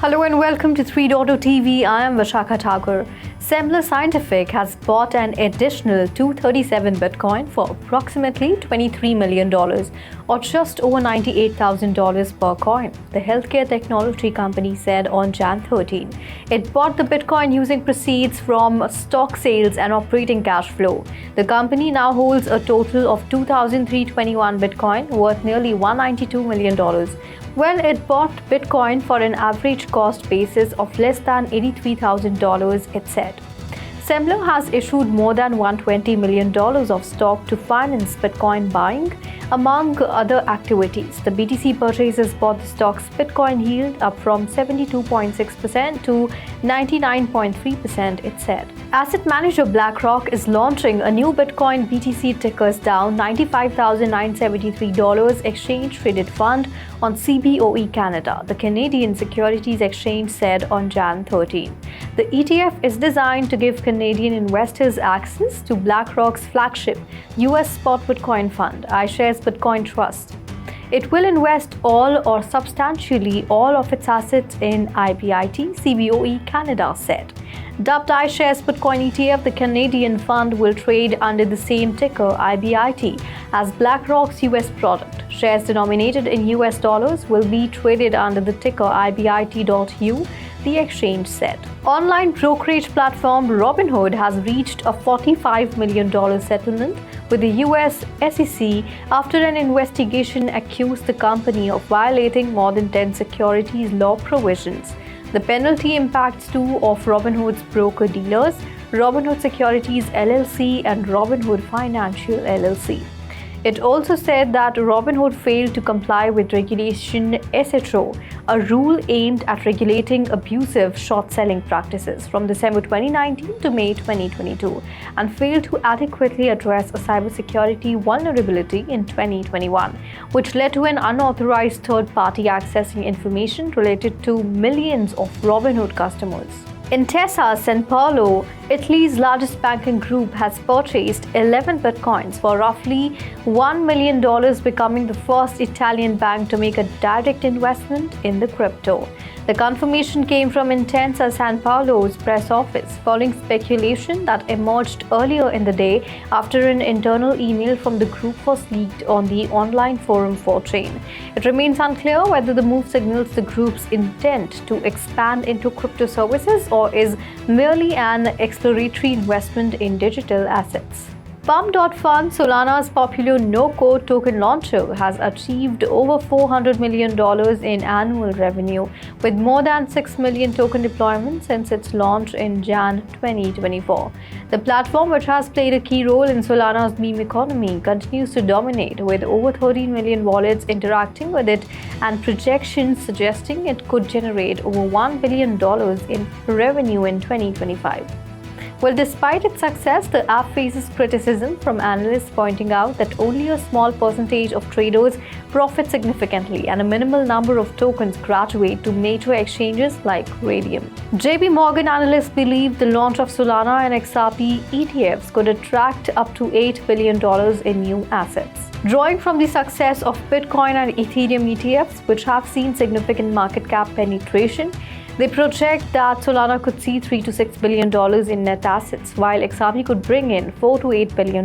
Hello and welcome to 3.0 TV. I am Vishakha Thakur. Semler Scientific has bought an additional 237 Bitcoin for approximately $23 million or just over $98,000 per coin, the healthcare technology company said on Jan 13. It bought the Bitcoin using proceeds from stock sales and operating cash flow. The company now holds a total of 2,321 Bitcoin worth nearly $192 million. Well, it bought Bitcoin for an average cost basis of less than $83,000, it said. Semler has issued more than $120 million of stock to finance Bitcoin buying, among other activities. The BTC purchases brought the stock's Bitcoin yield up from 72.6% to 99.3%, it said. Asset manager BlackRock is launching a new Bitcoin BTC tickers down $95,973 exchange-traded fund on CBOE Canada, the Canadian Securities Exchange said on Jan 13. The ETF is designed to give Canadian investors access to BlackRock's flagship US spot Bitcoin fund, iShares Bitcoin Trust. It will invest all or substantially all of its assets in IBIT, CBOE Canada said. Dubbed iShares Bitcoin ETF, the Canadian fund will trade under the same ticker IBIT as BlackRock's US product. Shares denominated in US dollars will be traded under the ticker IBIT.U, the exchange said. Online brokerage platform Robinhood has reached a $45 million settlement with the US SEC after an investigation accused the company of violating more than 10 securities law provisions. The penalty impacts two of Robinhood's broker-dealers, Robinhood Securities LLC and Robinhood Financial LLC. It also said that Robinhood failed to comply with Regulation SHO, a rule aimed at regulating abusive short-selling practices from December 2019 to May 2022, and failed to adequately address a cybersecurity vulnerability in 2021, which led to an unauthorized third party accessing information related to millions of Robinhood customers. Intesa Sanpaolo, Italy's largest banking group, has purchased 11 Bitcoins for roughly $1 million, becoming the first Italian bank to make a direct investment in the crypto. The confirmation came from Intesa Sanpaolo's press office, following speculation that emerged earlier in the day after an internal email from the group was leaked on the online forum 4chain. It remains unclear whether the move signals the group's intent to expand into crypto services or is merely an exploratory investment in digital assets. Pump.Fund, Solana's popular no-code token launcher, has achieved over $400 million in annual revenue, with more than 6 million token deployments since its launch in Jan 2024. The platform, which has played a key role in Solana's meme economy, continues to dominate, with over 13 million wallets interacting with it and projections suggesting it could generate over $1 billion in revenue in 2025. Well, despite its success, the app faces criticism from analysts pointing out that only a small percentage of traders profit significantly and a minimal number of tokens graduate to major exchanges like Radium. JP Morgan analysts believe the launch of Solana and XRP ETFs could attract up to $8 billion in new assets. Drawing from the success of Bitcoin and Ethereum ETFs, which have seen significant market cap penetration, they project that Solana could see $3 to $6 billion in net assets, while XRP could bring in $4 to $8 billion.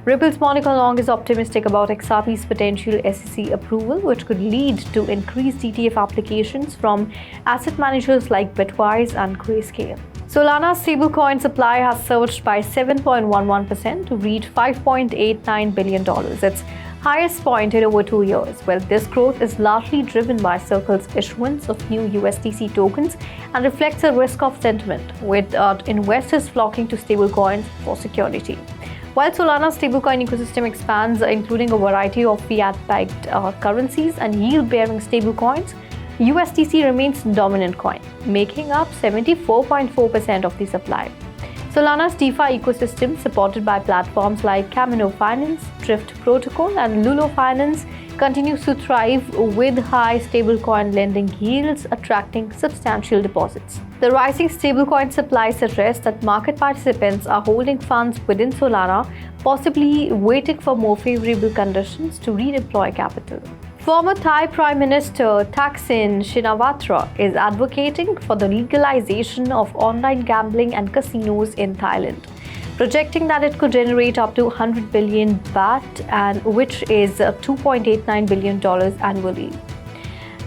Ripple's Monica Long is optimistic about XRP's potential SEC approval, which could lead to increased ETF applications from asset managers like Bitwise and Grayscale. Solana's stablecoin supply has surged by 7.11% to reach $5.89 billion, its highest point in over 2 years. Well, this growth is largely driven by Circle's issuance of new USDC tokens and reflects a risk-off sentiment, with investors flocking to stablecoins for security. While Solana's stablecoin ecosystem expands, including a variety of fiat-backed currencies and yield-bearing stablecoins, USDC remains the dominant coin, making up 74.4% of the supply. Solana's DeFi ecosystem, supported by platforms like Camino Finance, Drift Protocol, and Lulo Finance, continues to thrive, with high stablecoin lending yields attracting substantial deposits. The rising stablecoin supply suggests that market participants are holding funds within Solana, possibly waiting for more favorable conditions to redeploy capital. Former Thai Prime Minister Thaksin Shinawatra is advocating for the legalization of online gambling and casinos in Thailand, projecting that it could generate up to 100 billion baht, and which is $2.89 billion annually.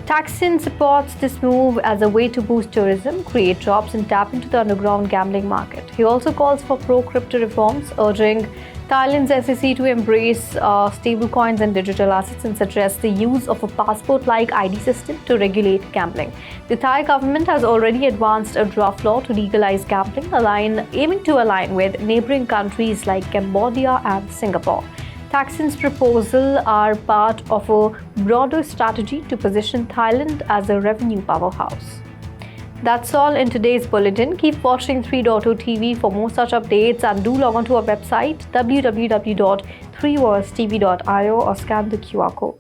Thaksin supports this move as a way to boost tourism, create jobs, and tap into the underground gambling market. He also calls for pro-crypto reforms, urging Thailand's SEC to embrace stablecoins and digital assets and suggests the use of a passport-like ID system to regulate gambling. The Thai government has already advanced a draft law to legalize gambling, aiming to align with neighboring countries like Cambodia and Singapore. Thaksin's proposals are part of a broader strategy to position Thailand as a revenue powerhouse. That's all in today's bulletin. Keep watching 3.0 TV for more such updates and do log on to our website www.3versetv.io or scan the QR code.